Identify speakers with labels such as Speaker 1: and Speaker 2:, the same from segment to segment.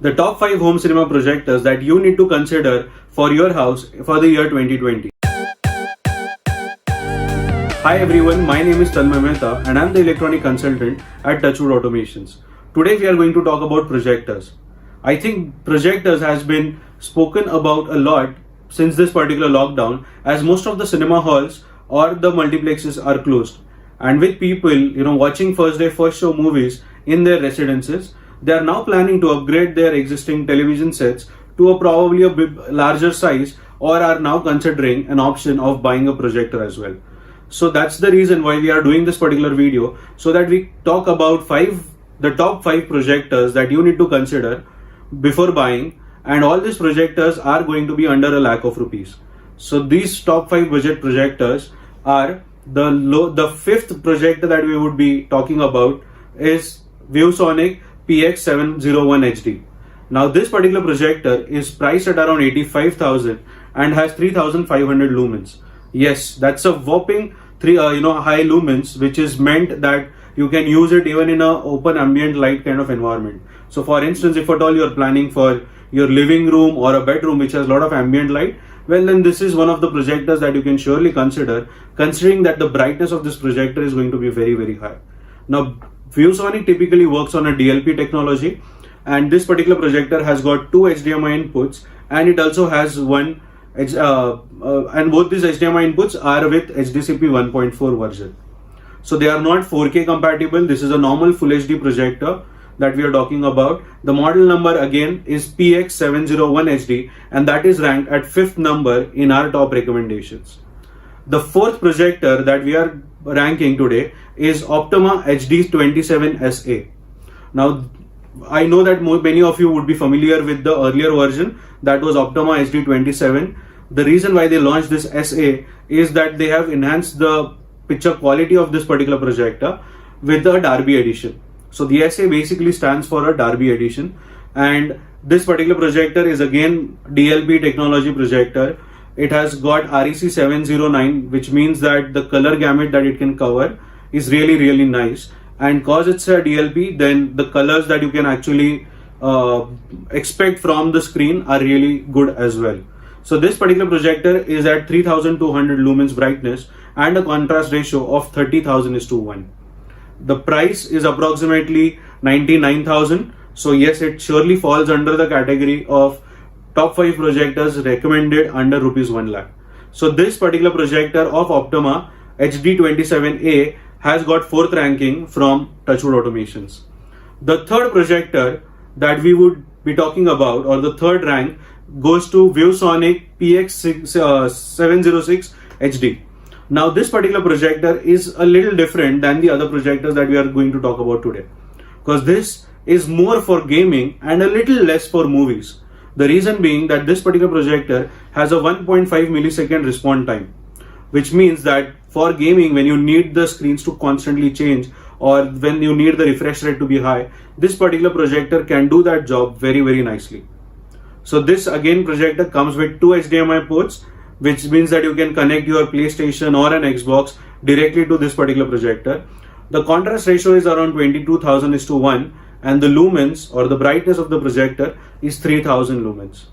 Speaker 1: the top 5 home cinema projectors that you need to consider for your house for the year 2020. Hi everyone, my name is Tanmay Mehta and I'm the electronic consultant at Touchwood Automations. Today we are going to talk about projectors. I think projectors has been spoken about a lot since this particular lockdown, as most of the cinema halls or the multiplexes are closed. And with people, watching first day, first show movies in their residences, they are now planning to upgrade their existing television sets to a probably a bit larger size, or are now considering an option of buying a projector as well. So that's the reason why we are doing this particular video, so that we talk about the top 5 projectors that you need to consider before buying, and all these projectors are going to be under a lakh of rupees. So these top 5 budget projectors are the fifth projector that we would be talking about is ViewSonic PX701 HD. Now this particular projector is priced at around 85,000 and has 3,500 lumens. Yes, that's a whopping high lumens, which is meant that you can use it even in a open ambient light kind of environment. So for instance, if at all you're planning for your living room or a bedroom which has a lot of ambient light, well then this is one of the projectors that you can surely consider, considering that the brightness of this projector is going to be very, very high. Now ViewSonic typically works on a DLP technology, and this particular projector has got 2 HDMI inputs, and it also has one and both these HDMI inputs are with HDCP 1.4 version. So they are not 4K compatible. This is a normal Full HD projector that we are talking about. The model number again is PX701 HD, and that is ranked at 5th number in our top recommendations. The 4th projector that we are ranking today is Optoma HD27SA. Now I know that many of you would be familiar with the earlier version, that was Optoma HD27. The reason why they launched this SA is that they have enhanced the picture quality of this particular projector with the Derby edition. So the SA basically stands for a Derby edition, and this particular projector is again DLP technology projector. It has got REC 709, which means that the color gamut that it can cover is really, really nice. And cause it's a DLP, then the colors that you can actually expect from the screen are really good as well. So this particular projector is at 3200 lumens brightness and a contrast ratio of 30,000:1. The price is approximately 99,000. So yes, it surely falls under the category of top 5 projectors recommended under rupees 1 lakh. So this particular projector of Optoma HD27A has got 4th ranking from Touchwood Automations. The 3rd projector that we would be talking about, or the 3rd rank, goes to ViewSonic PX706 HD. Now this particular projector is a little different than the other projectors that we are going to talk about today, because this is more for gaming and a little less for movies. The reason being that this particular projector has a 1.5 millisecond response time, which means that for gaming, when you need the screens to constantly change, or when you need the refresh rate to be high, this particular projector can do that job very, very nicely. So this again projector comes with 2 HDMI ports, which means that you can connect your PlayStation or an Xbox directly to this particular projector. The contrast ratio is around 22,000:1, and the lumens, or the brightness of the projector, is 3000 lumens.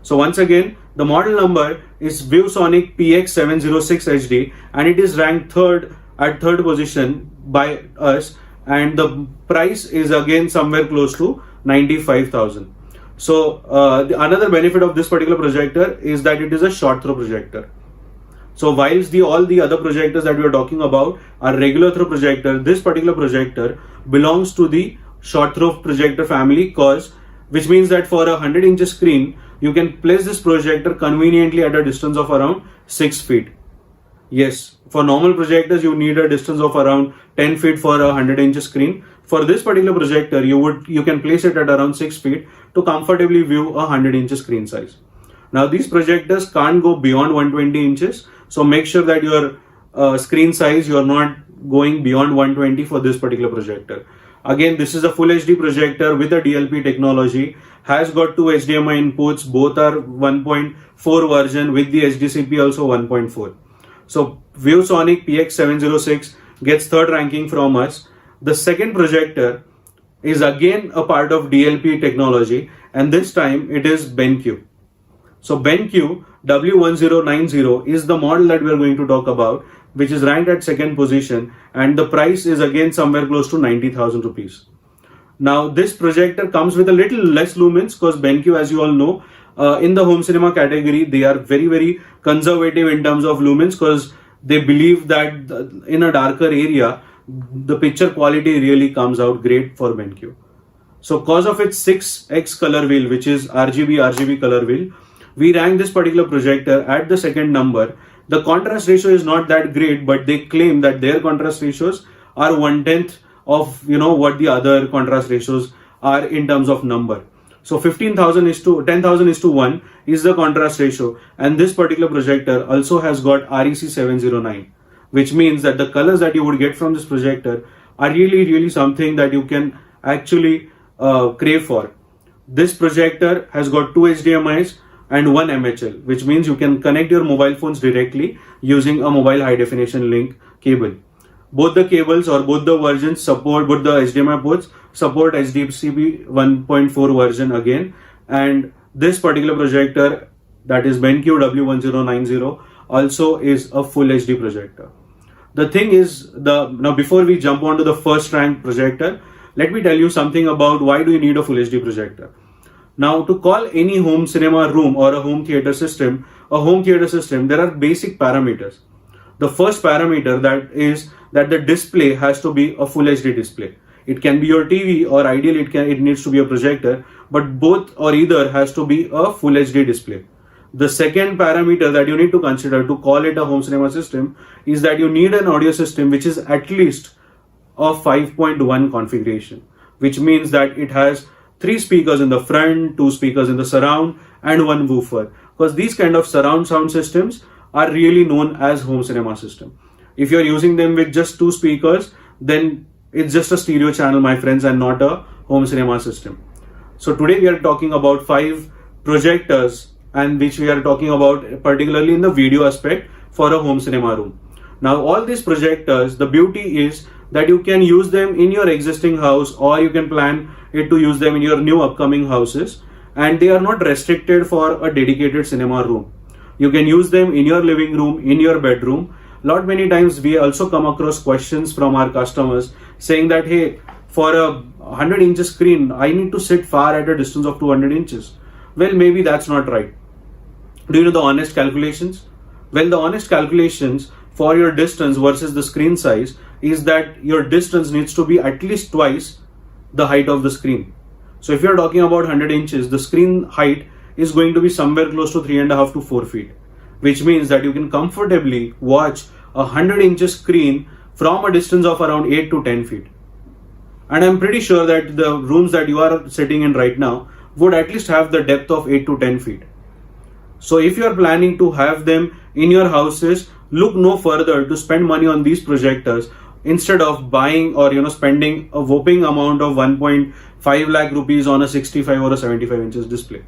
Speaker 1: So once again, the model number is ViewSonic PX706 HD, and it is ranked 3rd position by us, and the price is again somewhere close to 95,000. So another benefit of this particular projector is that it is a short throw projector. So whilst all the other projectors that we are talking about are regular throw projector, this particular projector belongs to the short throw projector family, which means that for a 100-inch screen, you can place this projector conveniently at a distance of around 6 feet. Yes, for normal projectors you need a distance of around 10 feet for a 100-inch screen. For this particular projector, you can place it at around 6 feet to comfortably view a 100-inch screen size. Now these projectors can't go beyond 120 inches, so make sure that your screen size, you are not going beyond 120 for this particular projector. Again, this is a Full HD projector with a DLP technology, has got 2 HDMI inputs, both are 1.4 version, with the HDCP also 1.4. So ViewSonic PX706 gets 3rd ranking from us. The second projector is again a part of DLP technology, and this time it is BenQ. So BenQ W1090 is the model that we are going to talk about, which is ranked at second position, and the price is again somewhere close to 90,000 rupees. Now this projector comes with a little less lumens because BenQ, as you all know, in the home cinema category, they are very conservative in terms of lumens because they believe that in a darker area, the picture quality really comes out great for BenQ. So cause of its 6x color wheel, which is RGB color wheel, we rank this particular projector at the second number. The contrast ratio is not that great, but they claim that their contrast ratios are 1/10 of what the other contrast ratios are in terms of number. So 15,000 is to 10,000 is to 1 is the contrast ratio, and this particular projector also has got REC 709, which means that the colors that you would get from this projector are really something that you can actually crave for. This projector has got 2 HDMIs and 1 MHL, which means you can connect your mobile phones directly using a mobile high definition link cable. Both the cables or both the versions support, both the HDMI ports support HDCP 1.4 version again, and this particular projector, that is BenQ W1090, also is a full HD projector. The thing is, now before we jump on to the first rank projector, let me tell you something about why do you need a full HD projector. Now, to call any home cinema room or a home theater system, there are basic parameters. The first parameter that the display has to be a full HD display. It can be your TV, or ideally it needs to be a projector, but both or either has to be a full HD display. The second parameter that you need to consider to call it a home cinema system is that you need an audio system which is at least a 5.1 configuration, which means that it has 3 speakers in the front, 2 speakers in the surround, and 1 woofer, because these kind of surround sound systems are really known as home cinema system. If you're using them with just 2 speakers, then it's just a stereo channel, my friends, and not a home cinema system. So today we are talking about 5 projectors, and which we are talking about particularly in the video aspect for a home cinema room. Now all these projectors, the beauty is that you can use them in your existing house, or you can plan it to use them in your new upcoming houses, and they are not restricted for a dedicated cinema room. You can use them in your living room, in your bedroom. Many times we also come across questions from our customers saying that, hey, for a 100 inches screen, I need to sit far at a distance of 200 inches. Well, maybe that's not right. Do you know the honest calculations? Well, the honest calculations for your distance versus the screen size is that your distance needs to be at least twice the height of the screen. So if you're talking about 100 inches, the screen height is going to be somewhere close to 3.5 to 4 feet, which means that you can comfortably watch a 100 inches screen from a distance of around 8 to 10 feet. And I'm pretty sure that the rooms that you are sitting in right now would at least have the depth of 8 to 10 feet. So if you are planning to have them in your houses, look no further to spend money on these projectors instead of buying or spending a whopping amount of 1.5 lakh rupees on a 65 or a 75 inches display.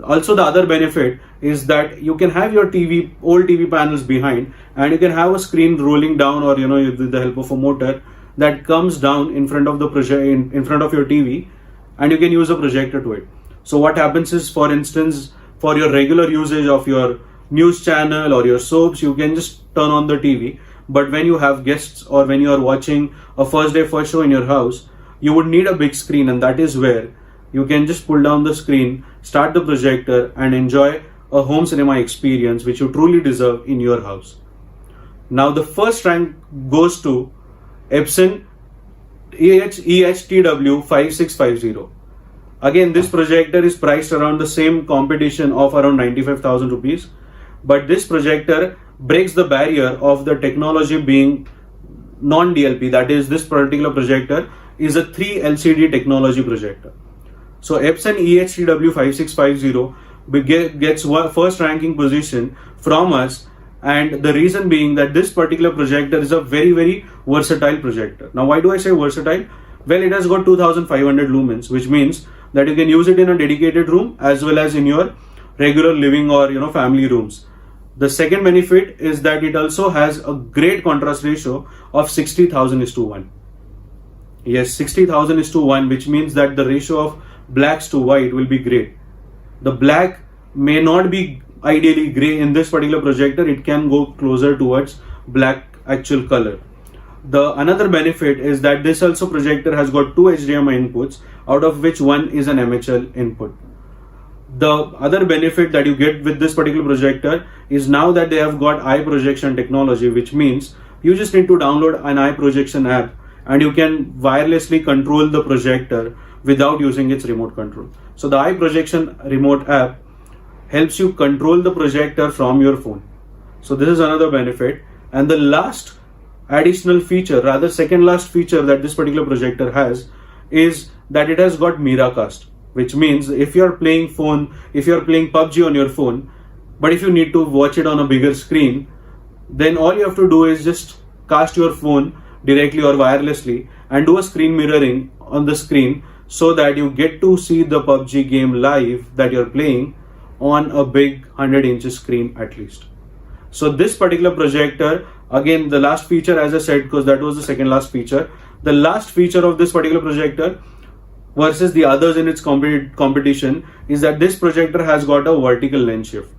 Speaker 1: Also, the other benefit is that you can have your old TV panels behind, and you can have a screen rolling down, or with the help of a motor that comes down in front of the in front of your TV, and you can use a projector to it. So what happens is, for instance, for your regular usage of your news channel or your soaps, you can just turn on the TV. But when you have guests or when you are watching a first day first show in your house, you would need a big screen, and that is where you can just pull down the screen, start the projector, and enjoy a home cinema experience which you truly deserve in your house. Now the first rank goes to Epson EHTW5650. Again, this projector is priced around the same competition of around 95,000 rupees, but this projector breaks the barrier of the technology being non-DLP. That is, this particular projector is a 3 LCD technology projector. So Epson EHTW5650 gets first ranking position from us, and the reason being that this particular projector is a very versatile projector. Now why do I say versatile? Well, it has got 2500 lumens, which means that you can use it in a dedicated room as well as in your regular living or family rooms. The second benefit is that it also has a great contrast ratio of 60,000:1. Yes, 60,000 is to 1, which means that the ratio of blacks to white will be great. The black may not be ideally gray in this particular projector, it can go closer towards black actual color. The another benefit is that this also projector has got two HDMI inputs, out of which one is an MHL input. The other benefit that you get with this particular projector is now that they have got eye projection technology, which means you just need to download an eye projection app and you can wirelessly control the projector without using its remote control. So the eye projection remote app helps you control the projector from your phone. So this is another benefit. And the last additional feature, rather second last feature that this particular projector has is that it has got Miracast, which means if you're playing PUBG on your phone, but if you need to watch it on a bigger screen, then all you have to do is just cast your phone directly or wirelessly and do a screen mirroring on the screen so that you get to see the PUBG game live that you're playing on a big 100-inch screen at least. So this particular projector, again the last feature, as I said, because that was the second last feature, the last feature of this particular projector versus the others in its competition is that this projector has got a vertical lens shift,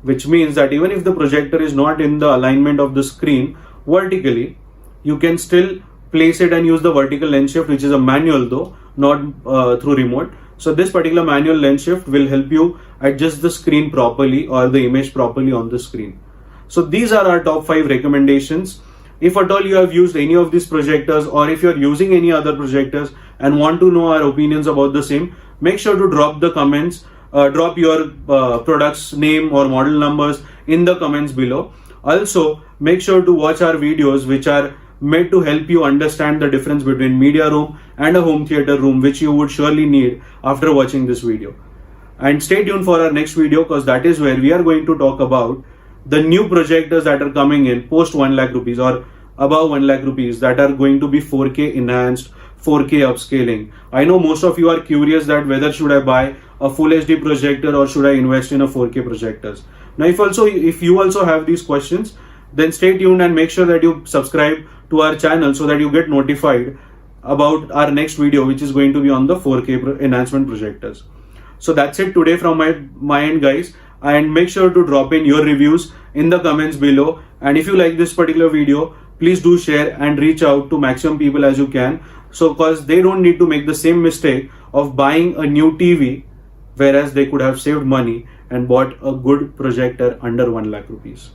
Speaker 1: which means that even if the projector is not in the alignment of the screen vertically, you can still place it and use the vertical lens shift, which is a manual though, not through remote. So this particular manual lens shift will help you adjust the screen properly or the image properly on the screen. So these are our top 5 recommendations. If at all you have used any of these projectors, or if you're using any other projectors and want to know our opinions about the same, make sure to drop the comments, drop your product's name or model numbers in the comments below. Also, make sure to watch our videos which are made to help you understand the difference between media room and a home theater room, which you would surely need after watching this video. And stay tuned for our next video, because that is where we are going to talk about the new projectors that are coming in post 1 lakh rupees or above 1 lakh rupees that are going to be 4K enhanced, 4K upscaling. I know most of you are curious that whether should I buy a full HD projector or should I invest in a 4K projectors. Now if you also have these questions, then stay tuned and make sure that you subscribe to our channel so that you get notified about our next video, which is going to be on the 4K enhancement projectors. So that's it today from my end, guys, and make sure to drop in your reviews in the comments below. And if you like this particular video, please do share and reach out to maximum people as you can, so because they don't need to make the same mistake of buying a new TV, whereas they could have saved money and bought a good projector under 1 lakh rupees.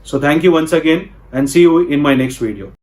Speaker 1: So thank you once again and see you in my next video.